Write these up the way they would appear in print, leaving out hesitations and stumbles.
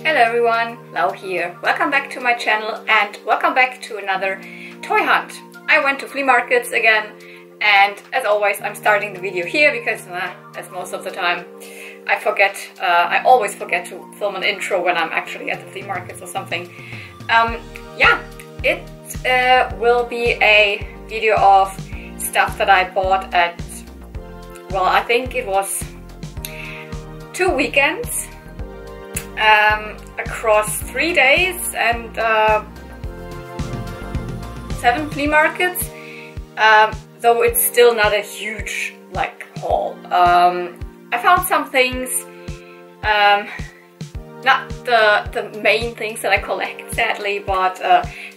Hello everyone, Lau here. Welcome back to my channel and welcome back to another toy hunt. I went to flea markets again and as always I'm starting the video here because as most of the time I always forget to film an intro when I'm actually at the flea markets or something. Yeah, it will be a video of stuff that I bought at, well, I think it was 2 weekends across 3 days and 7 flea markets, though it's still not a huge haul. I found some things, not the main things that I collect sadly, but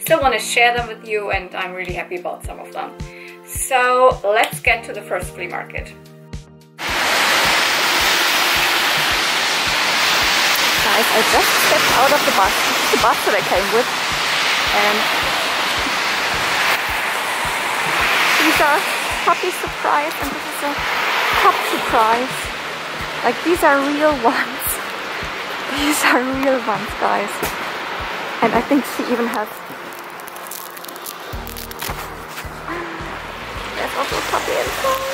still want to share them with you and I'm really happy about some of them. So let's get to the first flea market. Guys, I just stepped out of the bus. This is the bus that I came with, and these are puppy surprise, and this is a pup surprise. Like, these are real ones. These are real ones, guys. And I think she even has. There's also a puppy inside.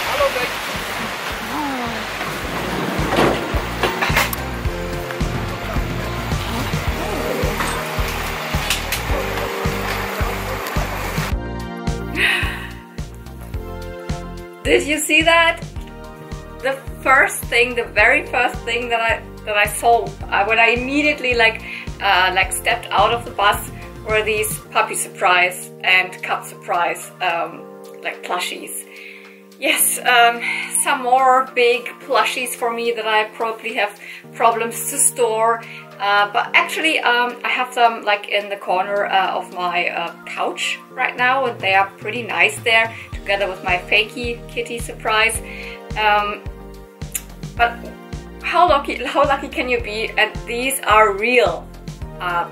Hello, babe. Did you see that? The very first thing that I saw when I immediately stepped out of the bus were these puppy surprise and cup surprise plushies. Yes, some more big plushies for me that I probably have problems to store, but actually I have them in the corner of my couch right now, and they are pretty nice there together with my fakey kitty surprise. But how lucky can you be? And these are real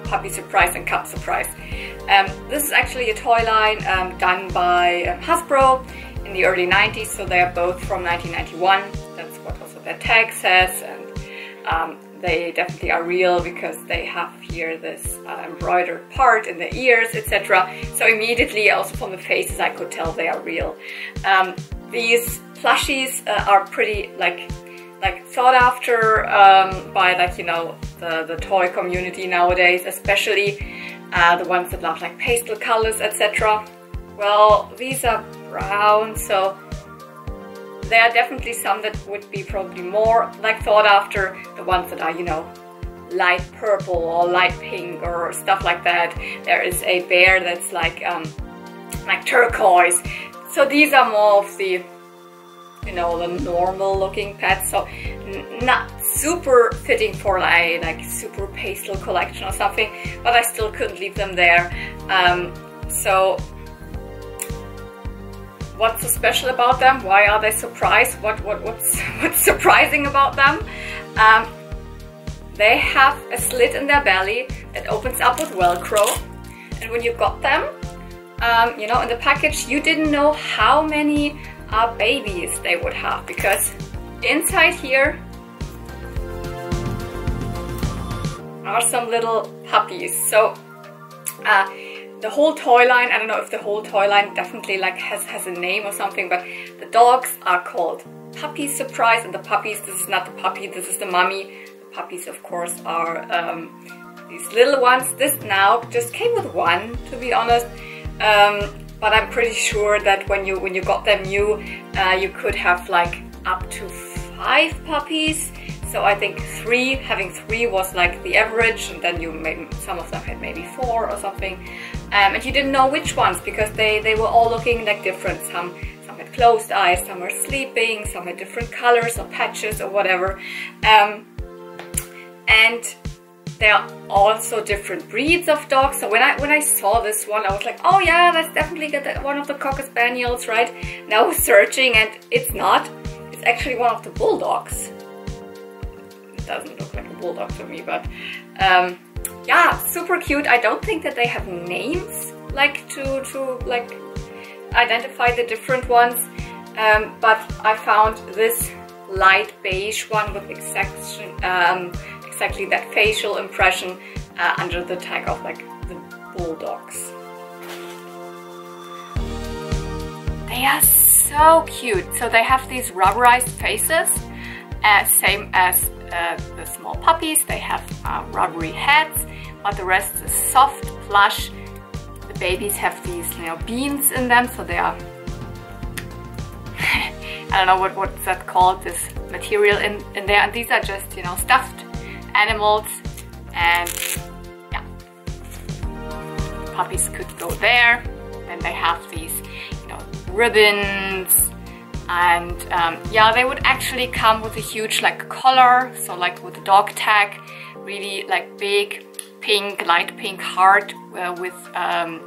puppy surprise and cup surprise. This is actually a toy line done by Hasbro in the early 90s, so they are both from 1991. That's what also their tag says, and they definitely are real because they have here this embroidered part in the ears, etc. So immediately, also from the faces, I could tell they are real. These plushies are pretty thought after by the toy community nowadays, especially the ones that love pastel colors, etc. Well, these are brown, so there are definitely some that would be probably more thought after. The ones that are light purple or light pink or stuff like that. There is a bear that's like turquoise. So these are more of the the normal looking pets, so not super fitting for super pastel collection or something, but I still couldn't leave them there. So what's so special about them? Why are they surprised? What's surprising about them? They have a slit in their belly that opens up with Velcro, and when you got them, in the package, you didn't know how many babies they would have, because inside here are some little puppies. So the whole toy line, I don't know if the whole toy line definitely has a name or something, but the dogs are called Puppy Surprise, and the puppies, this is not the puppy, this is the mummy. The puppies, of course, are these little ones. This now just came with one, to be honest. But I'm pretty sure that when you got them new, you could have up to 5 puppies. So I think having three was the average, and then some of them had maybe 4 or something. And you didn't know which ones because they were all looking different. Some had closed eyes, some were sleeping, some had different colors or patches or whatever. And there are also different breeds of dogs. So when I saw this one, I was like, oh yeah, that's definitely one of the Cocker Spaniels, right? And I was searching, and it's not. It's actually one of the bulldogs. It doesn't look like a bulldog to me, but yeah, super cute. I don't think that they have names to identify the different ones. but I found this light beige one with exactly that facial impression under the tag of like the bulldogs. They are so cute. So they have these rubberized faces, same as the small puppies. They have rubbery heads, but the rest is soft, plush. The babies have these, you know, beans in them, so they are I don't know what's that called, this material in there, and these are just, you know, stuffed animals, and yeah, puppies could go there. Then they have these, you know, ribbons, and yeah, they would actually come with a huge like collar, so like with a dog tag, really like big pink, light pink heart with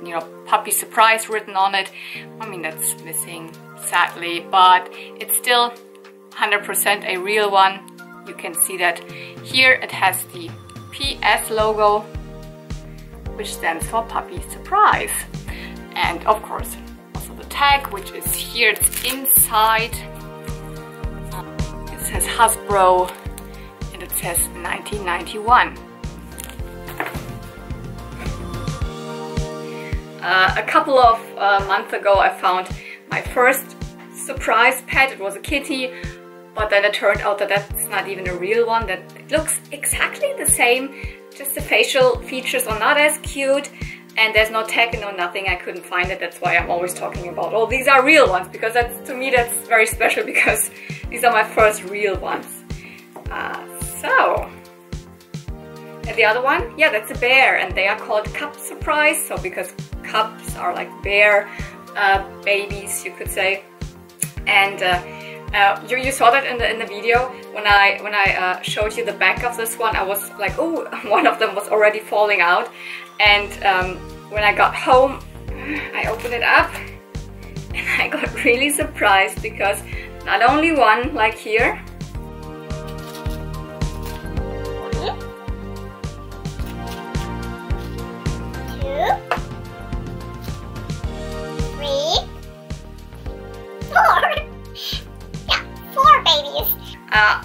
you know, puppy surprise written on it. I mean, that's missing sadly, but it's still 100% a real one. You can see that here it has the PS logo, which stands for puppy surprise, and of course also the tag, which is here. It's inside. It says Hasbro and it says 1991. A couple of months ago I found my first surprise pet. It was a kitty, but then it turned out that that's not even a real one, that it looks exactly the same, just the facial features are not as cute, and there's no tag and no nothing. I couldn't find it. That's why I'm always talking about, oh, these are real ones, because that's, to me, that's very special, because these are my first real ones. And the other one, yeah, that's a bear, and they are called Cup Surprise, so because cubs are like bear babies, you could say. And you saw that in the video when I showed you the back of this one. I was like, oh, one of them was already falling out. And when I got home, I opened it up and I got really surprised, because not only one like here,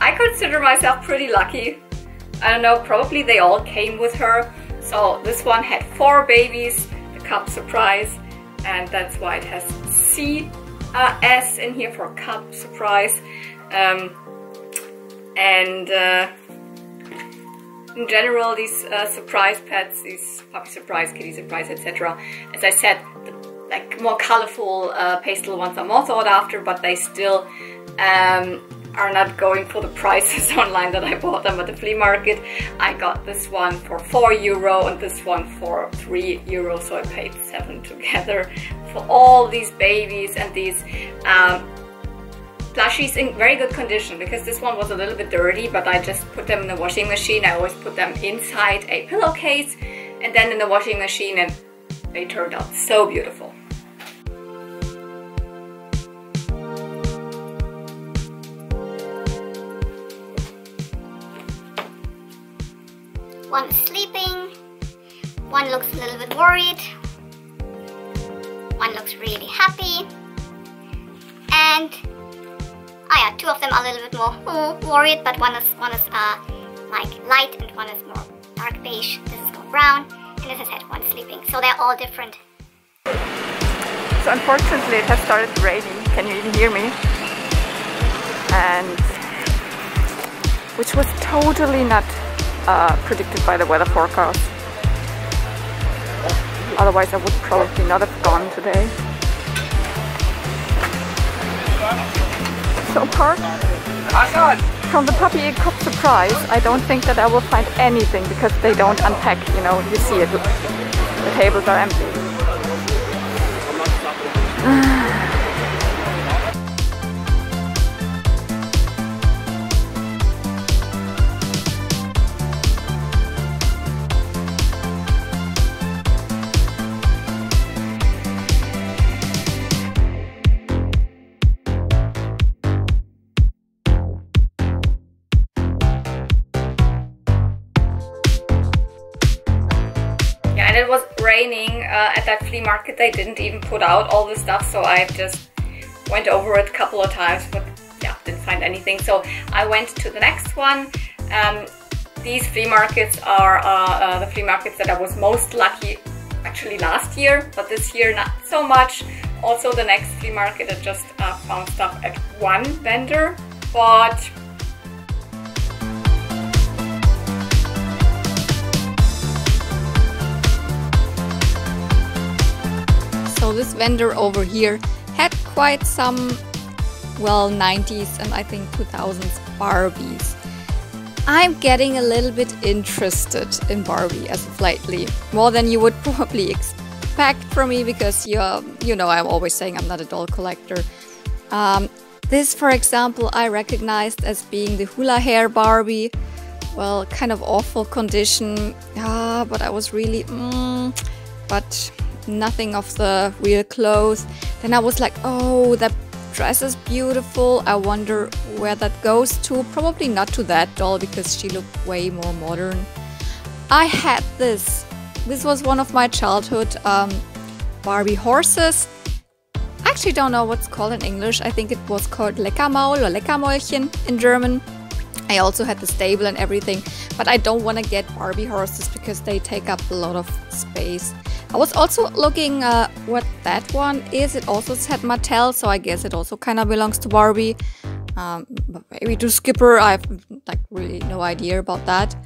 I consider myself pretty lucky. I don't know, probably they all came with her. So this one had 4 babies, the Cup Surprise, and that's why it has CS in here for Cup Surprise. In general, these surprise pets, these puppy surprise, kitty surprise, etc., as I said, the like more colorful pastel ones are more sought after, but they still are not going for the prices online that I bought them at the flea market. I got this one for €4 and this one for €3, so I paid 7 together for all these babies and these plushies in very good condition, because this one was a little bit dirty, but I just put them in the washing machine. I always put them inside a pillowcase and then in the washing machine, and they turned out so beautiful. One is sleeping, one looks a little bit worried, one looks really happy, and oh yeah, 2 of them are a little bit more worried, but one is like light and one is more dark beige. This is called brown, and as I said, one is sleeping. So they're all different. So unfortunately it has started raining. Can you even hear me? And which was totally not predicted by the weather forecast. Otherwise I would probably not have gone today. So apart from the puppy Cup Surprise, I don't think that I will find anything, because they don't unpack, you know, you see it, the tables are empty. And it was raining at that flea market. They didn't even put out all the stuff, so I've just went over it a couple of times, but yeah, didn't find anything. So I went to the next one. These flea markets are the flea markets that I was most lucky actually last year, but this year not so much. Also the next flea market I just found stuff at one vendor, but so this vendor over here had quite some, well, 90s and I think 2000s Barbies. I'm getting a little bit interested in Barbie as of lately, more than you would probably expect from me, because you know I'm always saying I'm not a doll collector. This, for example, I recognized as being the hula hair Barbie. Well, kind of awful condition, but I was really, but nothing of the real clothes. Then I was like, oh, that dress is beautiful. I wonder where that goes to. Probably not to that doll, because she looked way more modern. I had this. This was one of my childhood Barbie horses. I actually don't know what's called in English. I think it was called Leckermaul or Leckermäulchen in German. I also had the stable and everything, but I don't want to get Barbie horses because they take up a lot of space. I was also looking what that one is. It also said Mattel, so I guess it also kind of belongs to Barbie. But maybe to Skipper, I have like really no idea about that.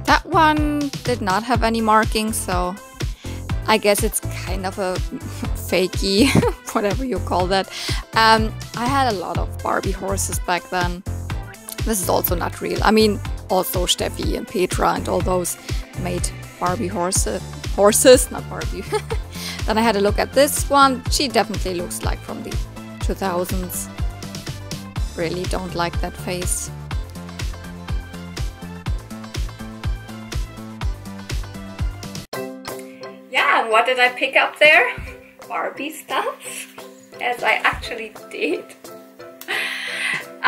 That one did not have any markings, so I guess it's kind of a fakey, whatever you call that. I had a lot of Barbie horses back then. This is also not real. I mean, also Steffi and Petra and all those made Barbie horses, not Barbie. Then I had a look at this one. She definitely looks like from the 2000s. Really don't like that face. Yeah, and what did I pick up there? Barbie stuff, as I actually did.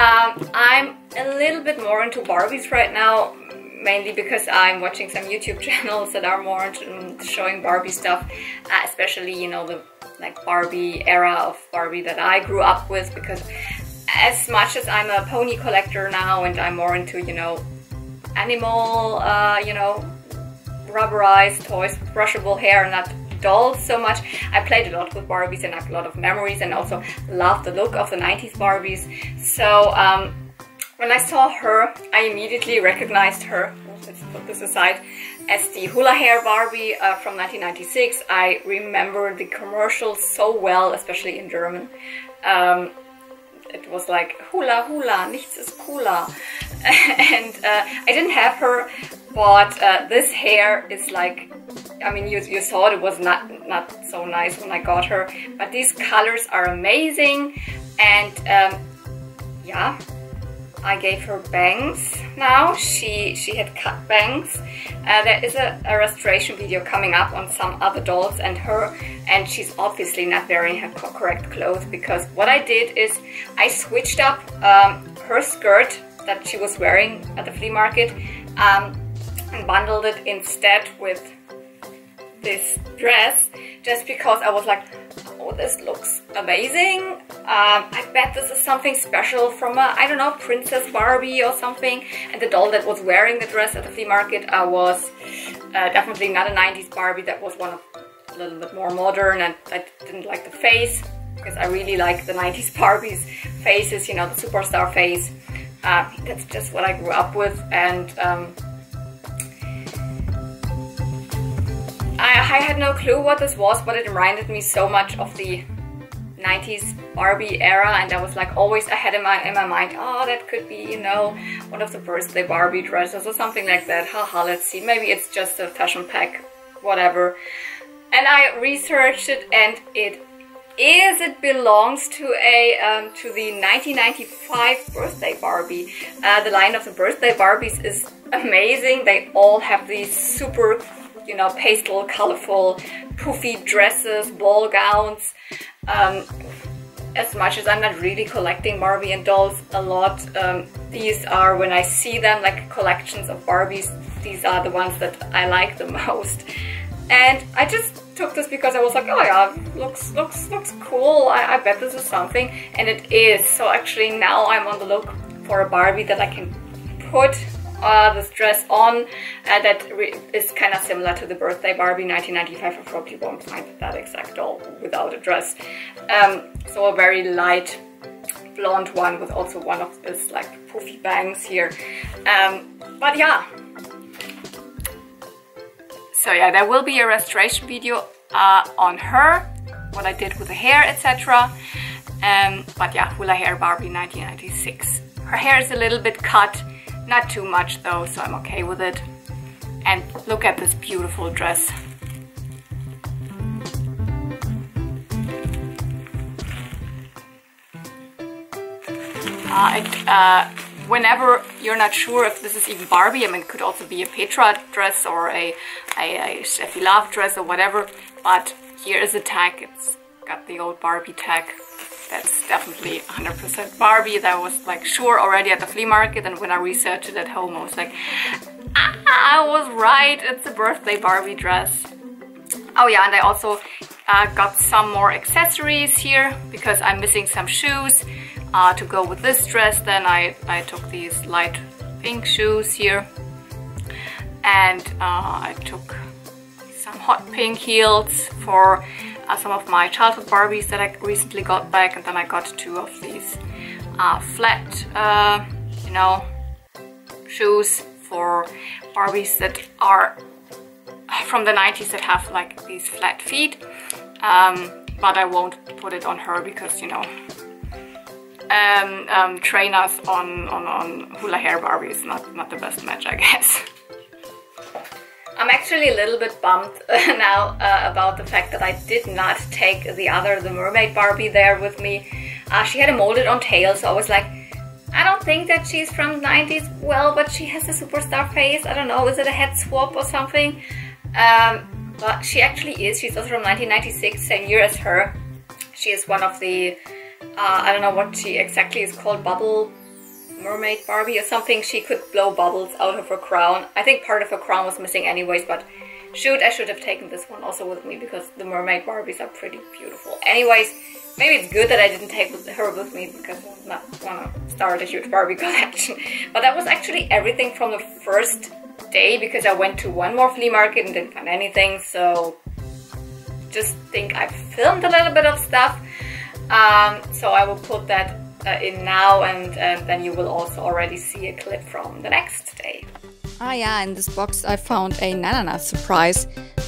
I'm a little bit more into Barbies right now, mainly because I'm watching some YouTube channels that are more into showing Barbie stuff, especially, you know, the like Barbie era of Barbie that I grew up with, because as much as I'm a pony collector now and I'm more into, you know, animal, you know, rubberized toys, brushable hair, and not dolls so much. I played a lot with Barbies and I have a lot of memories, and also loved the look of the 90s Barbies. So when I saw her, I immediately recognized her, let's put this aside, as the hula hair Barbie from 1996. I remember the commercial so well, especially in German. It was like hula hula, nichts ist cooler. And I didn't have her, but this hair is like, I mean, you saw it was not so nice when I got her, but these colors are amazing. And yeah, I gave her bangs now. She had cut bangs. There is a restoration video coming up on some other dolls and her, and she's obviously not wearing her correct clothes, because what I did is I switched up her skirt that she was wearing at the flea market and bundled it instead with this dress, just because I was like, oh, this looks amazing. I bet this is something special from a, I don't know, Princess Barbie or something. And the doll that was wearing the dress at the flea market was definitely not a 90s Barbie. That was one of a little bit more modern, and I didn't like the face, because I really like the 90s Barbies faces, you know, the superstar face. That's just what I grew up with, and I had no clue what this was, but it reminded me so much of the 90s Barbie era, and I was like always ahead in my mind, oh, that could be, you know, one of the birthday Barbie dresses or something like that. Haha, let's see, maybe it's just a fashion pack, whatever. And I researched it, and it belongs to a to the 1995 birthday Barbie. The line of the birthday Barbies is amazing. They all have these super, you know, pastel, colorful, poofy dresses, ball gowns. As much as I'm not really collecting Barbie and dolls a lot, these are, when I see them, like collections of Barbies, these are the ones that I like the most. And I just took this because I was like, oh yeah, looks cool. I bet this is something, and it is. So actually now I'm on the look for a Barbie that I can put this dress on that is kind of similar to the birthday Barbie 1995. I probably won't find that exact doll without a dress. So a very light blonde one with also one of this like poofy bangs here. But yeah. So yeah, there will be a restoration video on her, what I did with the hair, etc. But yeah, Hula Hair Barbie 1996. Her hair is a little bit cut, not too much though, so I'm okay with it. And look at this beautiful dress. Whenever you're not sure if this is even Barbie, I mean, it could also be a Petra dress or a Steffi Love dress or whatever, but here is a tag. It's got the old Barbie tag. That's definitely 100% Barbie. That was like sure already at the flea market, and when I researched it at home, I was like, I was right, it's a birthday Barbie dress. Oh yeah, and I also got some more accessories here because I'm missing some shoes. To go with this dress, then I took these light pink shoes here, and I took some hot pink heels for some of my childhood Barbies that I recently got back, and then I got two of these flat, you know, shoes for Barbies that are from the 90s that have like these flat feet, but I won't put it on her because, you know, trainers on Hula Hair Barbie is not the best match, I guess. I'm actually a little bit bummed now about the fact that I did not take the mermaid Barbie there with me. She had a molded on tail, so I was like, I don't think that she's from the 90s. Well, but she has a superstar face. I don't know, is it a head swap or something? But she actually is. She's also from 1996, same year as her. She is one of the I don't know what she exactly is called, bubble mermaid Barbie or something. She could blow bubbles out of her crown. I think part of her crown was missing anyways, but shoot, I should have taken this one also with me because the mermaid Barbies are pretty beautiful. Anyways, maybe it's good that I didn't take her with me because I not want to start a huge Barbie collection. But that was actually everything from the first day because I went to one more flea market and didn't find anything. So just think I filmed a little bit of stuff. So I will put that in now, and then you will also already see a clip from the next day. Ah yeah, in this box I found a Nananas surprise,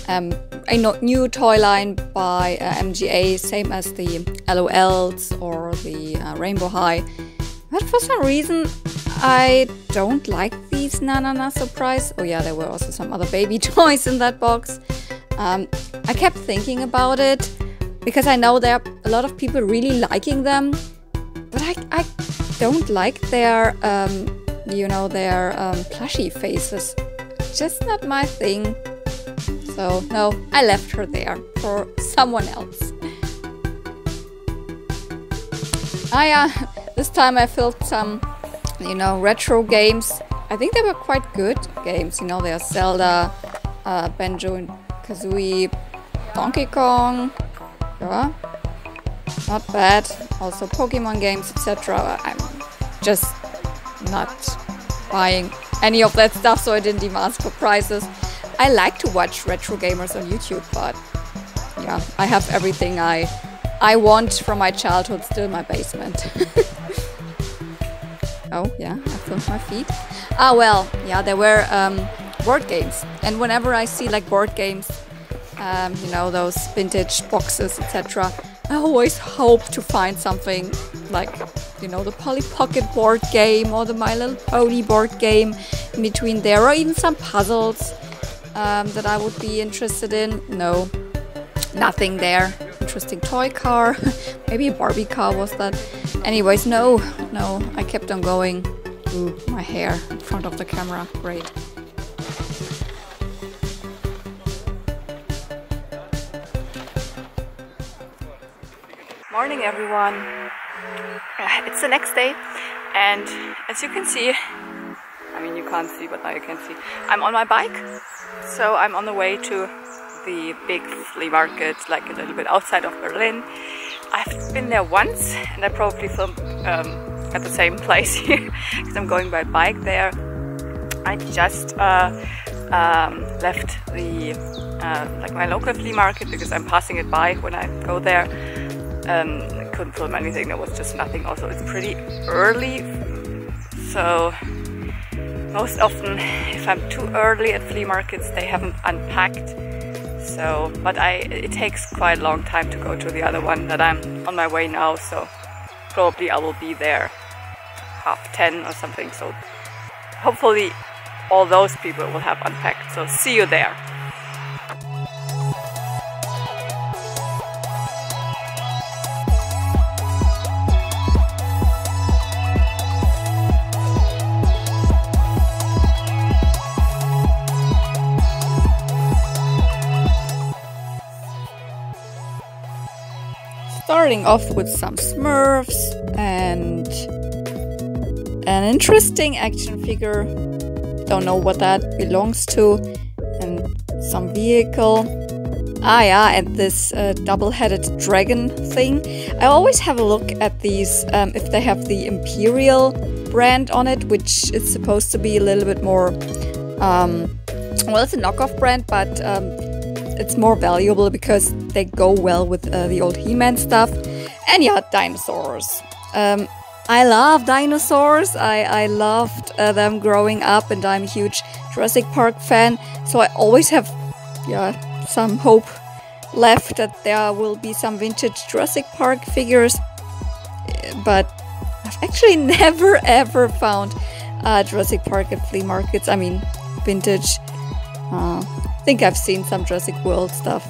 a new toy line by MGA, same as the LOLs or the Rainbow High. But for some reason I don't like these Nananas surprise. Oh yeah, there were also some other baby toys in that box. I kept thinking about it, because I know there are a lot of people really liking them, but I don't like their, you know, their plushy faces. Just not my thing. So no, I left her there for someone else. Ah yeah, this time I filled some, you know, retro games. I think they were quite good games. You know, they are Zelda, Banjo and Kazooie, Donkey Kong. Yeah, not bad. Also Pokemon games, etc. I'm just not buying any of that stuff, so I didn't even ask for prices. I like to watch retro gamers on YouTube, but yeah, I have everything I want from my childhood still in my basement. Oh yeah, I filmed my feet. Ah well, yeah, there were board games, and whenever I see like board games, you know, those vintage boxes, etc., I always hope to find something like, you know, the Polly Pocket board game or the My Little Pony board game in between there, or even some puzzles that I would be interested in. No, nothing there. Interesting toy car, maybe a Barbie car was that. Anyways, no, I kept on going. Ooh, my hair in front of the camera, great. Morning everyone. It's the next day, and as you can see, I'm I mean, you can't see, but now you can see. I'm on my bike, so I'm on the way to the big flea market, like a little bit outside of Berlin. I've been there once, and I probably filmed at the same place here because I'm going by bike there. I just left the like my local flea market because I'm passing it by when I go there. I couldn't film anything, there was just nothing. Also, it's pretty early, so most often if I'm too early at flea markets they haven't unpacked. So, but it takes quite a long time to go to the other one that I'm on my way now, so probably I will be there 10:30 or something. So hopefully all those people will have unpacked. So see you there. Starting off with some Smurfs and an interesting action figure, don't know what that belongs to, and some vehicle. Ah yeah, and this double-headed dragon thing. I always have a look at these if they have the Imperial brand on it, which is supposed to be a little bit more, well, it's a knockoff brand, but it's more valuable because they go well with the old He-Man stuff. And yeah, dinosaurs. I love dinosaurs. I loved them growing up, and I'm a huge Jurassic Park fan. So I always have, yeah, some hope left that there will be some vintage Jurassic Park figures. But I've actually never ever found Jurassic Park at flea markets. I mean, vintage. I think I've seen some Jurassic World stuff,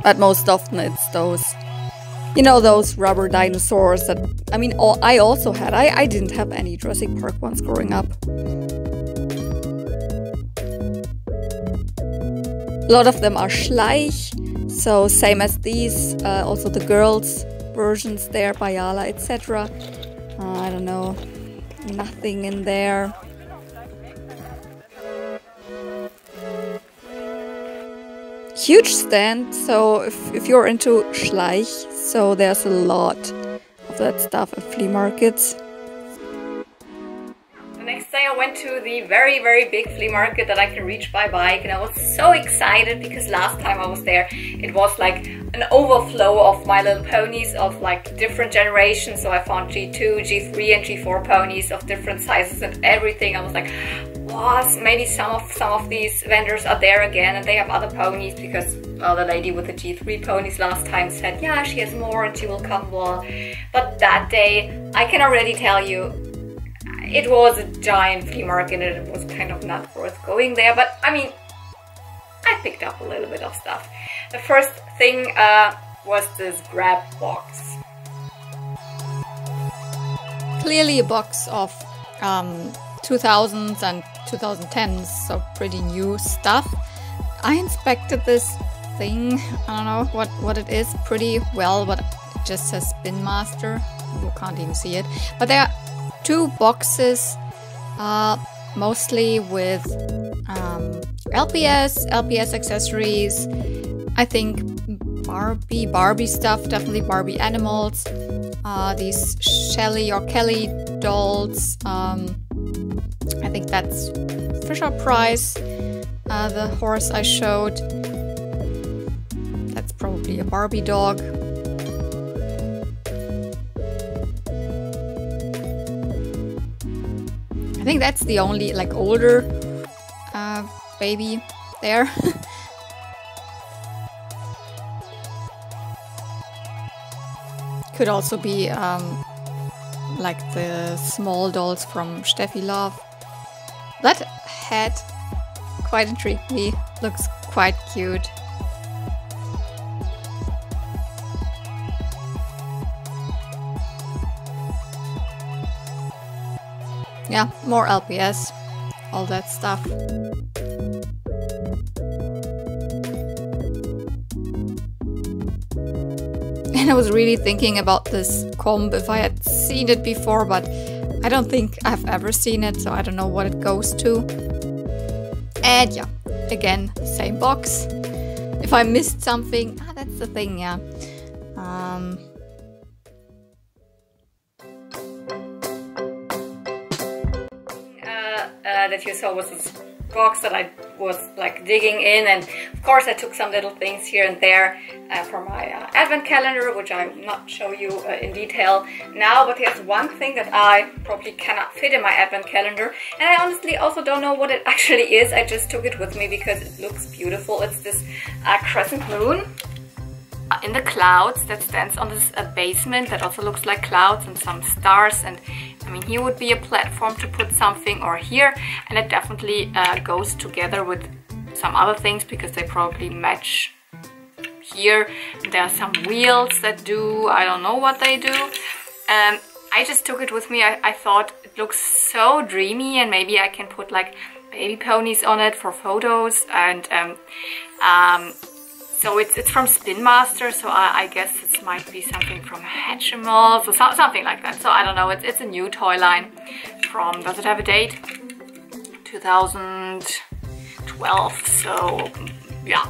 but most often it's those, you know, those rubber dinosaurs that, I mean, I also had. I didn't have any Jurassic Park ones growing up. A lot of them are Schleich, so same as these, also the girls' versions there, Bayala, etc. I don't know, nothing in there. Huge stand, so if you're into Schleich, so there's a lot of that stuff at flea markets. The next day I went to the very big flea market that I can reach by bike, and I was so excited because last time I was there it was like an overflow of My Little Ponies of like different generations. So I found G2, G3 and G4 ponies of different sizes and everything. I was like, was maybe some of these vendors are there again and they have other ponies, because well, the lady with the G3 ponies last time said yeah, she has more and she will come more. But that day I can already tell you it was a giant flea market and it was kind of not worth going there. But I mean, I picked up a little bit of stuff. The first thing was this grab box. Clearly a box of 2000s and 2010s, so pretty new stuff. I inspected this thing, I don't know what it is pretty well, but it just says Spin Master. You can't even see it. But there are two boxes, mostly with LPS accessories. I think Barbie stuff, definitely Barbie animals. These Shelly or Kelly dolls. I think that's Fisher Price, the horse I showed. That's probably a Barbie dog. I think that's the only like older baby there. Could also be like the small dolls from Steffi Love. That head quite intrigued me, looks quite cute. Yeah, more LPS, all that stuff. And I was really thinking about this comb, if I had seen it before, but I don't think I've ever seen it, so I don't know what it goes to. And yeah, again, same box. If I missed something, that's the thing, yeah. That you saw was this box that I was like digging in, and of course I took some little things here and there for my advent calendar, which I will not show you in detail now, but here's one thing that I probably cannot fit in my advent calendar, and I honestly also don't know what it actually is. I just took it with me because it looks beautiful. It's this crescent moon in the clouds that stands on this basement that also looks like clouds and some stars, and I mean here would be a platform to put something, or here, and it definitely goes together with some other things because they probably match here. There are some wheels that do, I don't know what they do. I just took it with me. I thought it looks so dreamy, and maybe I can put like baby ponies on it for photos, and so it's from Spin Master, so I guess this might be something from Hatchimals or something like that. So I don't know, it's a new toy line from, does it have a date? 2012, so yeah.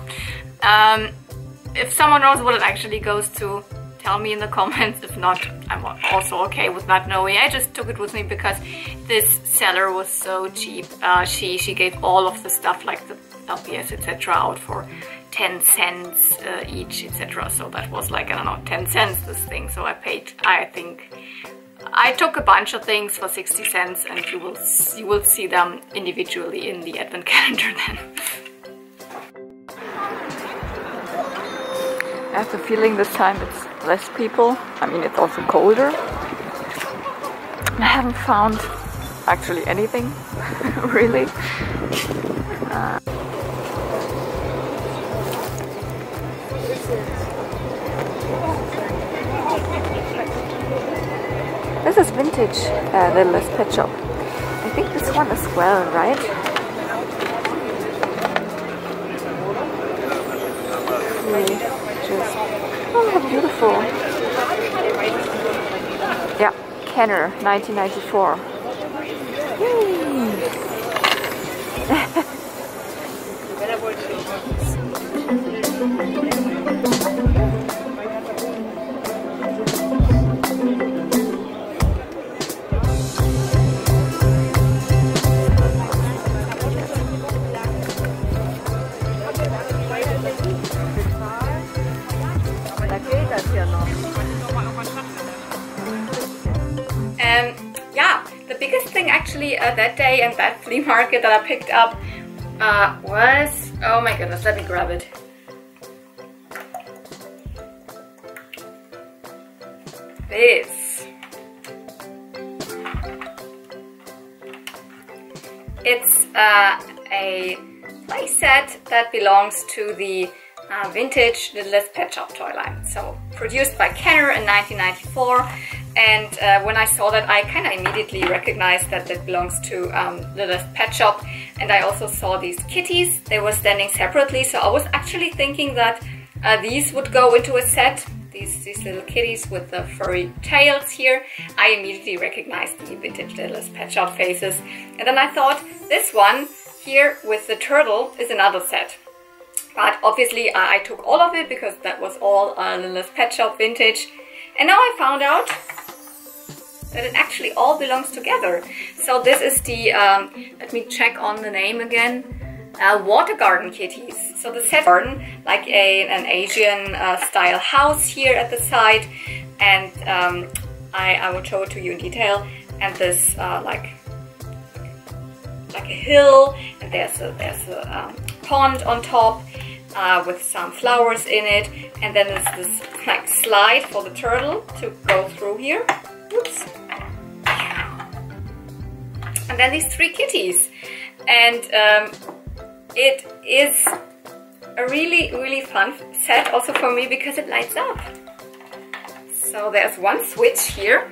If someone knows what it actually goes to, tell me in the comments. If not, I'm also okay with not knowing. I just took it with me because this seller was so cheap. She gave all of the stuff like the LPS etc. out for 10 cents each, etc. So that was like, I don't know, 10 cents this thing. So I paid, I think, I took a bunch of things for 60 cents, and you will see them individually in the advent calendar then. I have the feeling this time it's less people. I mean, it's also colder. I haven't found actually anything, really. This is vintage Littlest Pet Shop. I think this one as well, right? Oh, how beautiful. Yeah, Kenner, 1994. Yeah, the biggest thing actually that day and that flea market that I picked up was, oh my goodness, let me grab it. This. It's a play set that belongs to the vintage Littlest Pet Shop toy line. So produced by Kenner in 1994, and when I saw that, I kind of immediately recognized that it belongs to Littlest Pet Shop. And I also saw these kitties. They were standing separately, so I was actually thinking that these would go into a set. These little kitties with the furry tails here. I immediately recognized the vintage Littlest Pet Shop faces. And then I thought this one here with the turtle is another set. But obviously I took all of it because that was all Littlest Pet Shop vintage. And now I found out that it actually all belongs together. So this is the, let me check on the name again, Water Garden kitties. So the set garden, like an Asian style house here at the side, and I will show it to you in detail. And this like a hill, and there's a pond on top with some flowers in it, and then there's this like slide for the turtle to go through here. Oops. And then these three kitties, and it is a really fun set also for me because it lights up. So there's one switch here,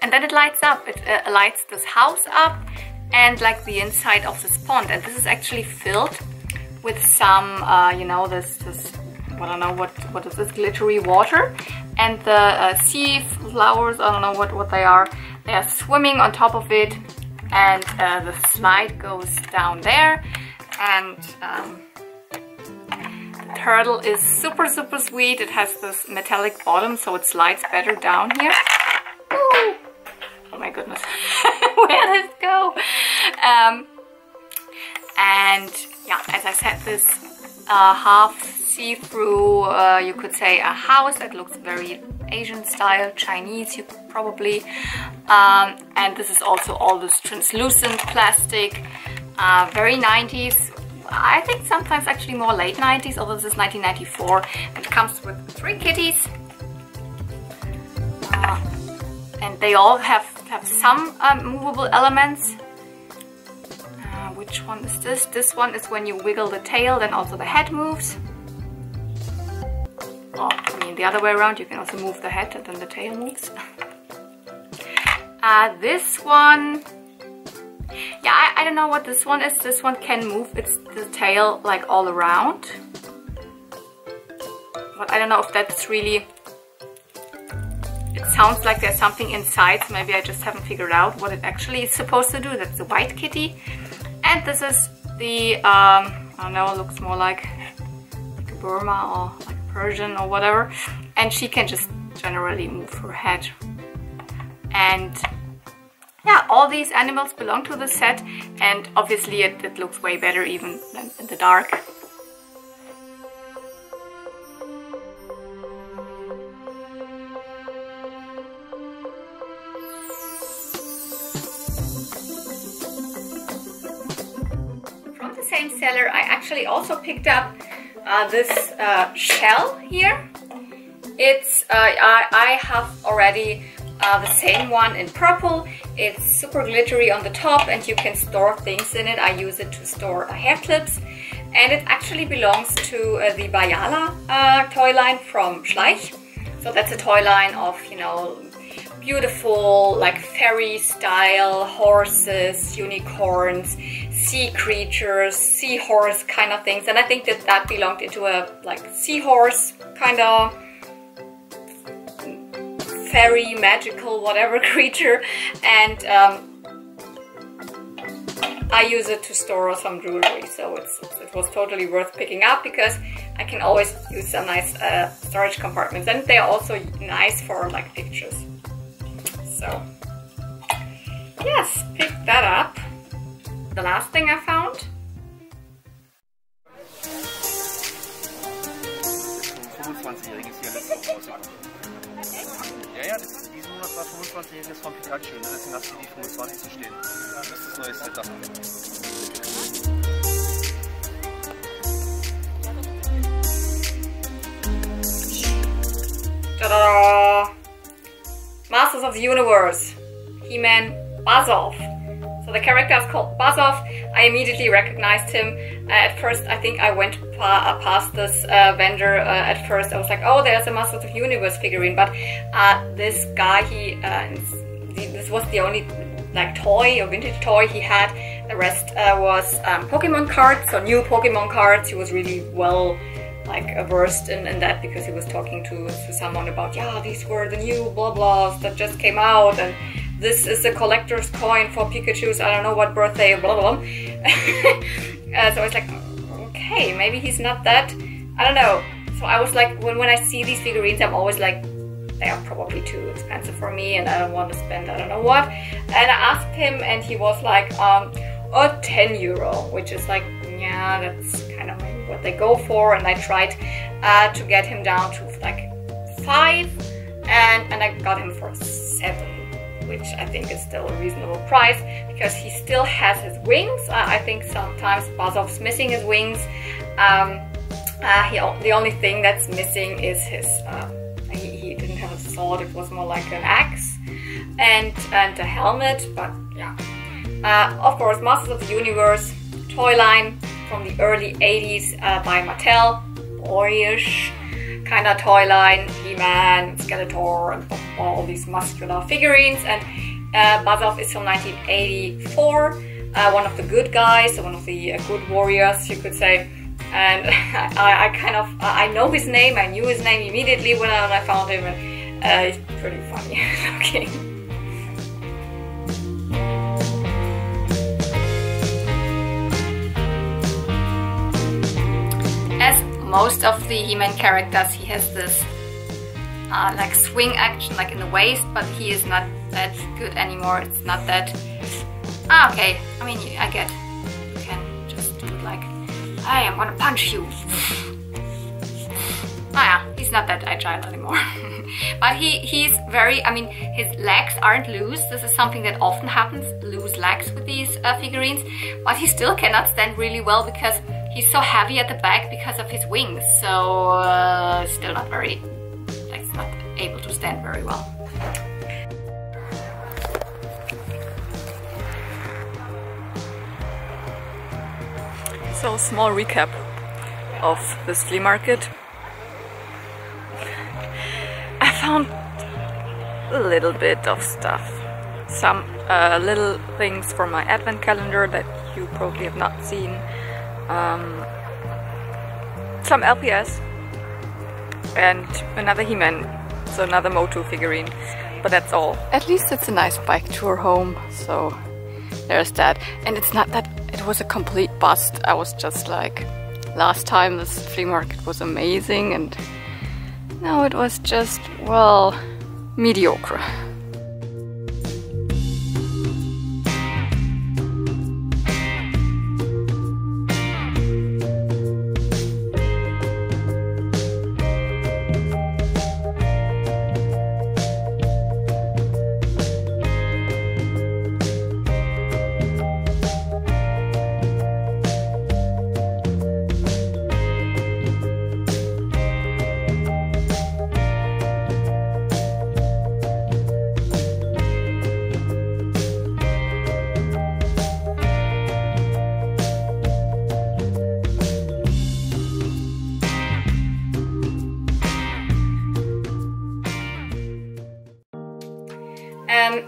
and then it lights up. It lights this house up and like the inside of this pond, and this is actually filled with some you know, this I don't know what is this, glittery water, and the sea flowers, I don't know what they are swimming on top of it, and the slide goes down there, and the turtle is super sweet. It has this metallic bottom, so it slides better down here. Ooh. Oh my goodness, where did it go? And yeah, as I said, this half see-through, you could say a house that looks very Asian style, Chinese, you could probably. And this is also all this translucent plastic, very 90s. I think sometimes actually more late 90s, although this is 1994. It comes with 3 kitties. And they all have some movable elements. Which one is this? This one is when you wiggle the tail, then also the head moves. Well, I mean the other way around, you can also move the head and then the tail moves. This one, yeah, I don't know what this one is. This one can move the tail like all around. But I don't know if that's really, it sounds like there's something inside, so maybe I just haven't figured out what it actually is supposed to do. That's the white kitty. And this is the, I don't know, it looks more like a Burma or like Persian or whatever. And she can just generally move her head. And yeah, all these animals belong to the set, and obviously it looks way better even than in the dark. Same seller, I actually also picked up this shell here. It's I have already the same one in purple. It's super glittery on the top, and you can store things in it. I use it to store hair clips, and it actually belongs to the Bayala toy line from Schleich. So that's a toy line of, you know, beautiful like fairy style horses, unicorns, sea creatures, seahorse kind of things. And I think that belonged into a like seahorse kind of fairy, magical, whatever creature. And I use it to store some jewelry, so it was totally worth picking up because I can always use some nice storage compartments, and they're also nice for like pictures. So yes, pick that up. The last thing I found. Ja, diesen Monat war 25-jähriges von Pikachu, deswegen hast du die 25 zu stehen. Das ist das neue Setup. Ta-da! Masters of the Universe, He-Man, Buzz-Off. So the character is called Buzz-Off. I immediately recognized him. At first, I think I went past this vendor. At first, I was like, "Oh, there's a Masters of the Universe figurine." But this guy, this was the only like toy or vintage toy he had. The rest was Pokemon cards, so new Pokemon cards. He was really well versed in that because he was talking to someone about, yeah, these were the new blah blahs that just came out, and this is a collector's coin for Pikachu's I don't know what birthday, blah blah blah. So I was like, okay, maybe he's not that, I don't know. So I was like, when I see these figurines, I'm always like, they are probably too expensive for me and I don't want to spend I don't know what. And I asked him and he was like, oh, 10 euro, which is like, yeah, that's kind of maybe what they go for. And I tried to get him down to like 5, and I got him for 7, which I think is still a reasonable price because he still has his wings. I think sometimes Buzz-Off's missing his wings. The only thing that's missing is his, he didn't have a sword, it was more like an axe, and a helmet, but yeah. Of course, Masters of the Universe toy line from the early 80s by Mattel, boyish kind of toy line, He-Man, Skeletor, and all these muscular figurines. And Buzz-Off is from 1984, one of the good guys, one of the good warriors, you could say. and I know his name. I knew his name immediately when I found him, and he's pretty funny looking. As most of the He-Man characters, he has this like swing action like in the waist, but he is not that good anymore. It's not that... okay, I mean, I get you can just do it like, hey, I'm gonna punch you. Yeah, he's not that agile anymore. But he's very, I mean, his legs aren't loose. This is something that often happens, loose legs with these figurines. But he still cannot stand really well because he's so heavy at the back because of his wings. So still not very, like, not able to stand very well. So, small recap of this flea market. I found a little bit of stuff. Some little things for my advent calendar that you probably have not seen. Some LPS and another He-Man, so another Motu figurine, but that's all. At least it's a nice bike tour home, so there's that. And it's not that it was a complete bust. I was just like, last time this flea market was amazing, and now it was just, well, mediocre.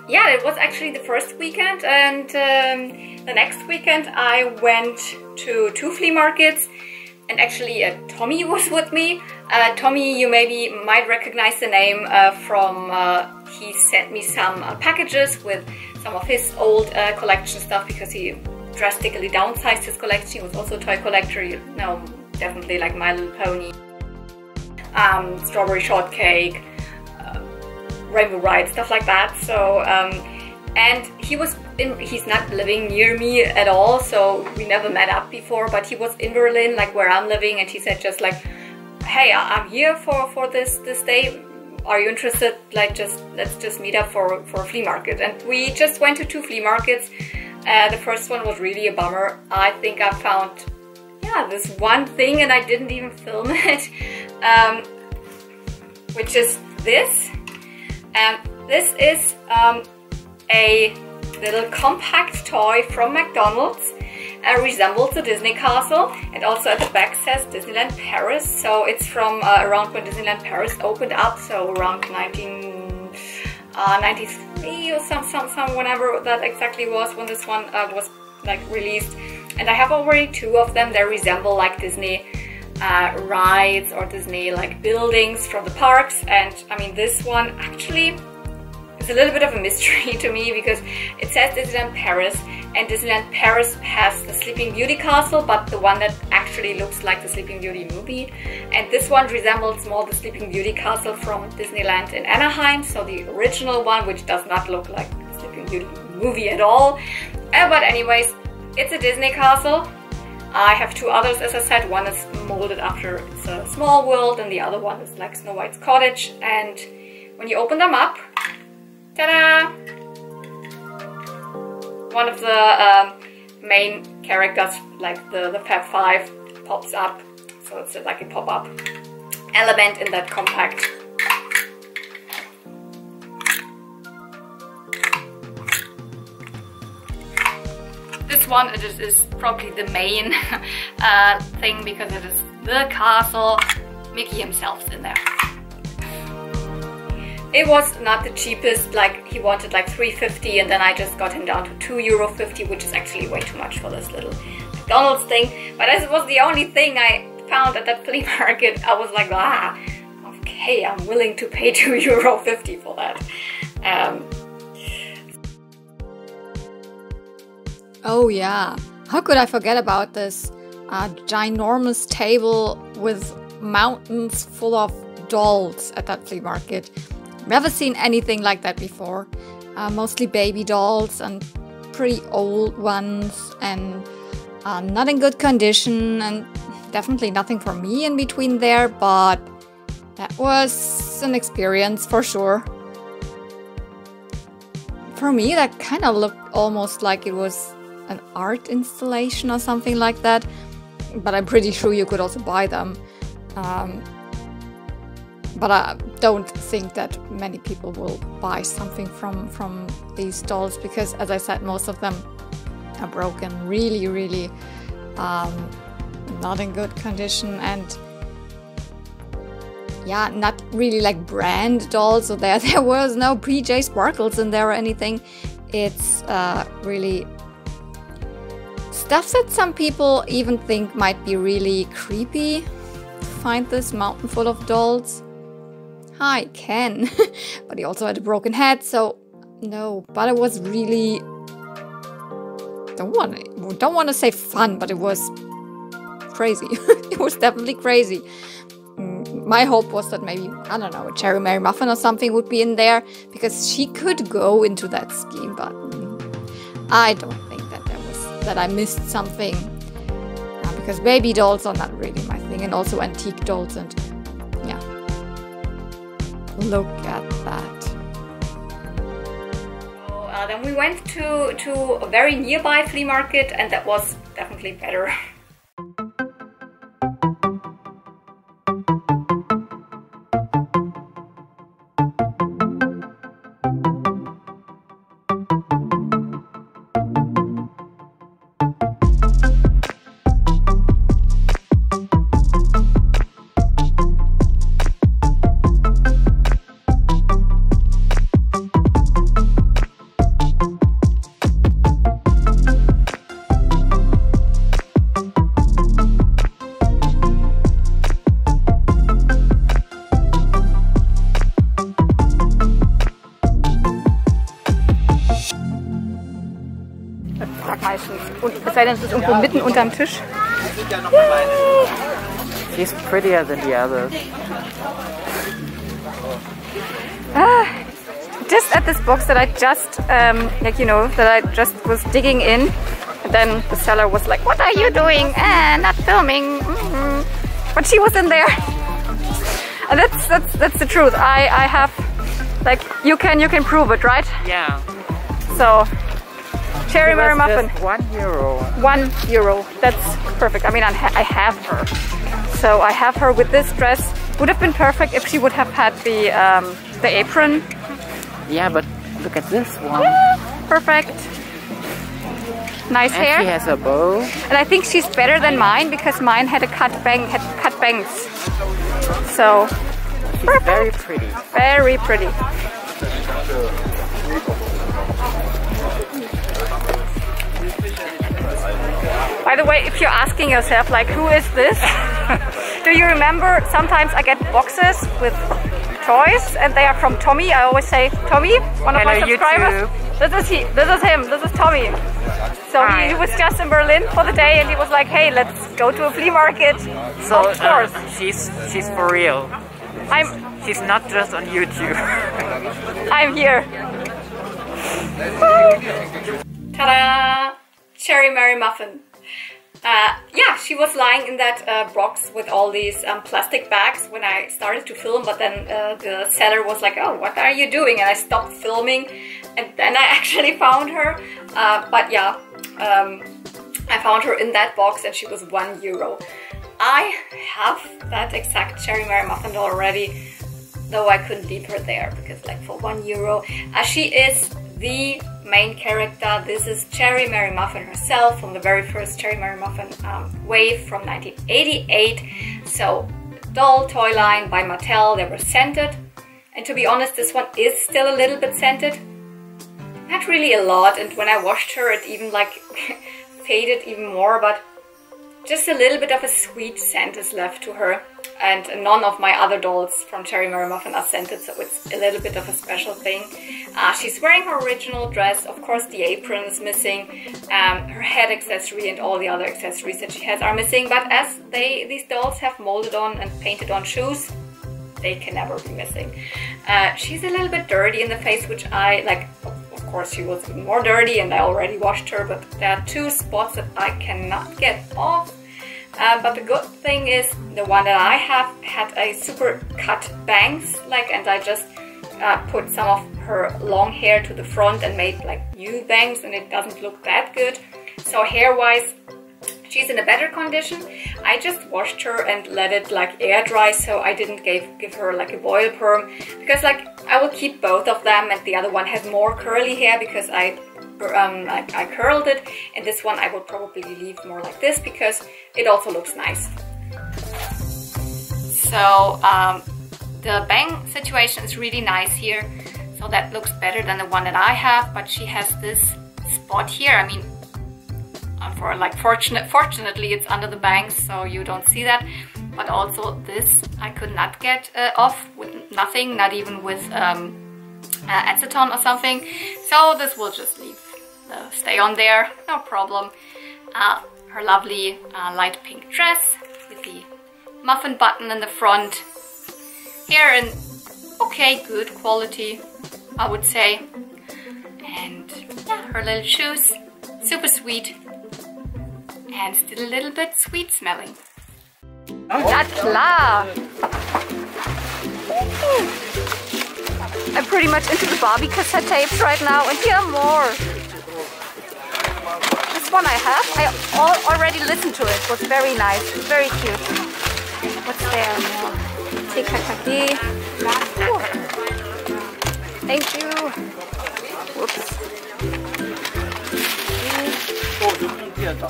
Yeah, it was actually the first weekend, and the next weekend I went to 2 flea markets, and actually Tommy was with me. Tommy, you maybe might recognize the name from, he sent me some packages with some of his old collection stuff because he drastically downsized his collection. He was also a toy collector, you know, definitely like My Little Pony, Strawberry Shortcake, Rainbow Ride, stuff like that. So and he's not living near me at all, so we never met up before, but he was in Berlin, like where I'm living, and he said just like, hey, I'm here for this day, are you interested? Like, let's just meet up for a flea market. And we just went to 2 flea markets. The first one was really a bummer. I think I found, yeah, this one thing and I didn't even film it, which is this. And this is a little compact toy from McDonald's. Resembles the Disney castle, and also at the back says Disneyland Paris. So it's from around when Disneyland Paris opened up, so around 1993 or some whenever that exactly was when this one was like released. And I have already 2 of them. They resemble like Disney rides or Disney like buildings from the parks. And I mean, this one actually is a little bit of a mystery to me because it says Disneyland Paris, and Disneyland Paris has the Sleeping Beauty castle, but the one that actually looks like the Sleeping Beauty movie. And this one resembles more the Sleeping Beauty castle from Disneyland in Anaheim, so the original one, which does not look like the Sleeping Beauty movie at all. But anyways, it's a Disney castle. I have 2 others, as I said. One is molded after It's a Small World, and the other one is like Snow White's cottage. And when you open them up, ta-da! One of the main characters, like the Fab 5, pops up. So it's like a pop-up element in that compact. This one is probably the main thing because it is the castle. Mickey himself's in there. It was not the cheapest, like he wanted like $3.50, and then I just got him down to €2.50, which is actually way too much for this little McDonald's thing. But this was the only thing I found at that flea market. I was like, ah, okay, I'm willing to pay €2.50 for that. Oh yeah, how could I forget about this ginormous table with mountains full of dolls at that flea market. Never seen anything like that before. Mostly baby dolls and pretty old ones, and not in good condition, and definitely nothing for me in between there, but that was an experience for sure. For me, that kind of looked almost like it was an art installation or something like that, but I'm pretty sure you could also buy them. But I don't think that many people will buy something from these dolls, because, as I said, most of them are broken, really not in good condition, and yeah, not really like brand dolls. So there was no PJ Sparkles in there or anything. It's really stuff that some people even think might be really creepy. Find this mountain full of dolls. Hi, Ken. But he also had a broken head, so no. But it was really, don't want to say fun, but it was crazy. It was definitely crazy. My hope was that maybe, I don't know, a Cherry Merry Muffin or something would be in there, because she could go into that scheme, but I don't think that I missed something, because baby dolls are not really my thing, and also antique dolls, and yeah, look at that. So, then we went to a very nearby flea market, and that was definitely better. Es sei denn, es ist irgendwo mitten unterm Tisch. She's prettier than the others. Just at this box that I just, that I just was digging in. And then the seller was like, "What are you doing? Not filming." But she was in there. And that's the truth. I have, like, you can prove it, right? Yeah. So. Cherry Merry Muffin. €1. €1. That's perfect. I mean, I have her. So I have her with this dress. Would have been perfect if she would have had the apron. Yeah, but look at this one. Yeah, perfect. Nice and hair. She has a bow. And I think she's better than mine because mine had cut bangs. So she's perfect. Very pretty. Very pretty. By the way, if you're asking yourself, like, who is this? Do you remember sometimes I get boxes with toys and they are from Tommy? I always say, Tommy, one of my subscribers. This is him, this is Tommy. So he was just in Berlin for the day and he was like, hey, let's go to a flea market. So of course. She's for real. She's not just on YouTube. I'm here. Ta-da! Cherry Merry Muffin. Yeah, she was lying in that box with all these plastic bags when I started to film, but then the seller was like, oh, what are you doing? And I stopped filming and then I actually found her. But yeah, I found her in that box and she was €1. I have that exact Cherry Merry Muffin doll already, though I couldn't leave her there because, like, for €1, she is the main character. This is Cherry Merry Muffin herself from the very first Cherry Merry Muffin wave from 1988. So, doll toy line by Mattel. They were scented, and to be honest, this one is still a little bit scented. Not really a lot, and when I washed her, it even like faded even more. But just a little bit of a sweet scent is left to her. And none of my other dolls from Cherry Merry Muffin are scented, so it's a little bit of a special thing. She's wearing her original dress. Of course, the apron is missing. Her head accessory and all the other accessories that she has are missing. But as these dolls have molded on and painted on shoes, they can never be missing. She's a little bit dirty in the face, which I like. Of course, she was even more dirty, and I already washed her. But there are two spots that I cannot get off. But the good thing is the one that I have had a super cut bangs, and I just put some of her long hair to the front and made like new bangs, and it doesn't look that good. So hair wise, she's in a better condition. I just washed her and let it like air dry, so I didn't give her like a boil perm, because like I will keep both of them, and the other one has more curly hair because I curled it, and this one I will probably leave more like this because it also looks nice. So the bang situation is really nice here, so that looks better than the one that I have, but she has this spot here. I mean, fortunately it's under the bangs, so you don't see that, but also this I could not get off with nothing, not even with acetone or something, so this will just stay on there, no problem. Her lovely light pink dress with the muffin button in the front. Hair in okay, good quality, I would say. And yeah, her little shoes, super sweet. And still a little bit sweet smelling. Na klar! I'm pretty much into the Barbie cassette tapes right now, and here are more. This one I have, I already listened to it. It was very nice, very cute. What's there more? TKKG. Thank you. Whoops.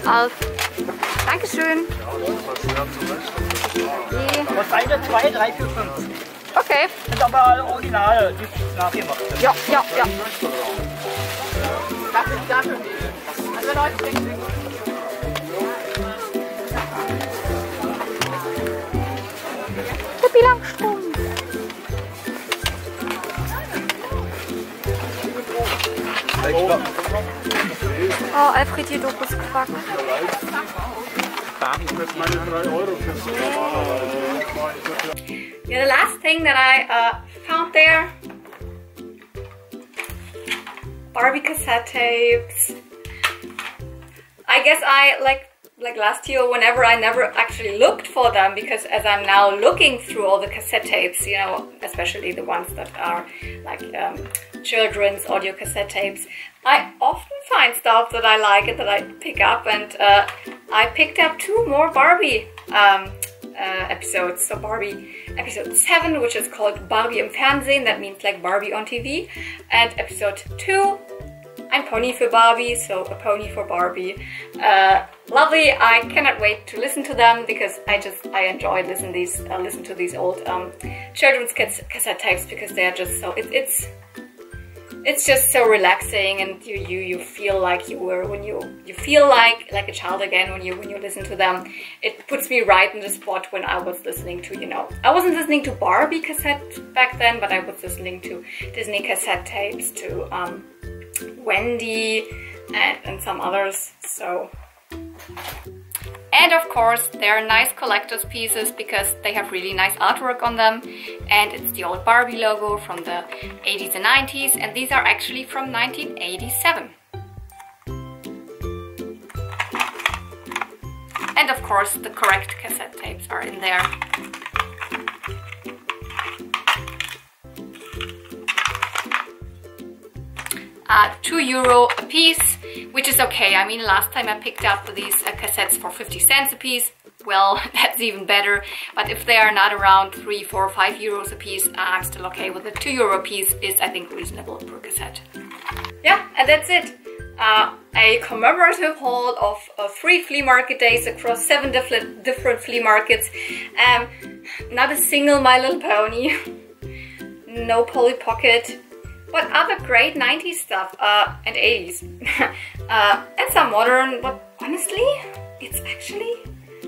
Alf. Dankeschön. Was eine, zwei, drei, vier, fünf. Okay. Sind aber alle Originale, die nachgemacht sind. Ja. Dafür. Also Leute, Pippi Langstrumpf. Oh, Alfred hier Dokus Quack. Yeah, the last thing that I found there, Barbie cassette tapes. I guess I like last year, whenever I never actually looked for them, because as I'm now looking through all the cassette tapes, you know, especially the ones that are like children's audio cassette tapes, I often find stuff that I like and that I pick up, and I picked up 2 more Barbie episodes. So Barbie episode 7, which is called Barbie im Fernsehen, that means like Barbie on TV, and episode 2, Ein Pony für Barbie, so a pony for Barbie. Lovely. I cannot wait to listen to them because I enjoy listen to these old children's cassette tapes, because they are just so it's just so relaxing, and you feel like you were when you feel like a child again when you listen to them. It puts me right in the spot when I was listening to, you know, I wasn't listening to Barbie cassette back then, but I was listening to Disney cassette tapes, to Wendy and some others. So, and of course they're nice collector's pieces because they have really nice artwork on them, and it's the old Barbie logo from the 80s and 90s, and these are actually from 1987. And of course the correct cassette tapes are in there. €2 a piece, which is okay. I mean, last time I picked up these cassettes for 50 cents a piece. Well, that's even better. But if they are not around 3, 4, 5 euros a piece, I'm still okay with it. €2 a piece is, I think, reasonable per cassette. Yeah, and that's it. A commemorative haul of 3 flea market days across 7 different flea markets. Not a single My Little Pony. No Polly Pocket. But other great 90s stuff, and 80s. And some modern, but honestly, it's actually,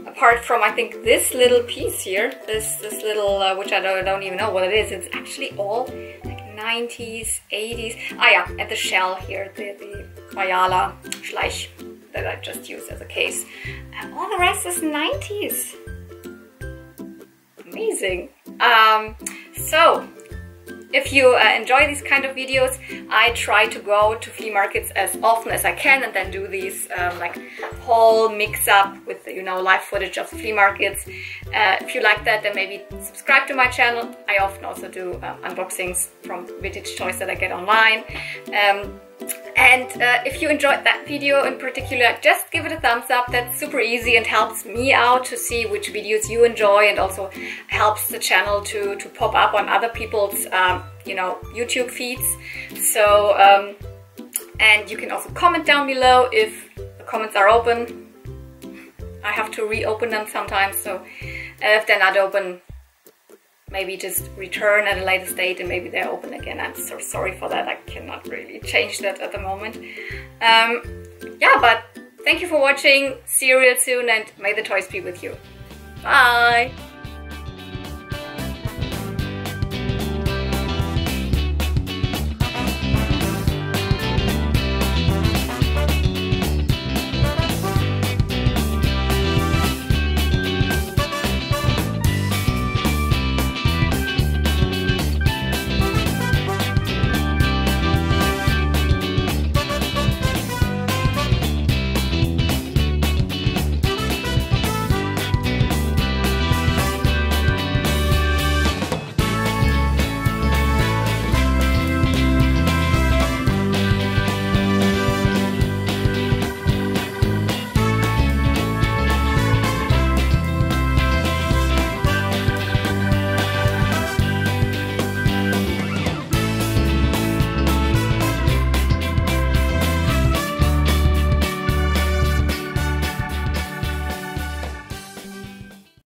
apart from I think this little piece here, this little, which I don't even know what it is, it's actually all like 90s, 80s. Ah yeah, and the shell here, the Bayala Schleich that I just used as a case. And all the rest is 90s. Amazing. So, if you enjoy these kind of videos, I try to go to flea markets as often as I can and then do these like haul mix-up with, you know, live footage of the flea markets. If you like that, then maybe subscribe to my channel. I often also do unboxings from vintage toys that I get online. And if you enjoyed that video in particular, just give it a thumbs up. That's super easy and helps me out to see which videos you enjoy, and also helps the channel to pop up on other people's you know, YouTube feeds. So and you can also comment down below if the comments are open. I have to reopen them sometimes, so if they're not open, maybe just return at a later date and maybe they're open again. I'm so sorry for that. I cannot really change that at the moment. Yeah, but thank you for watching. See you real soon, and may the toys be with you. Bye!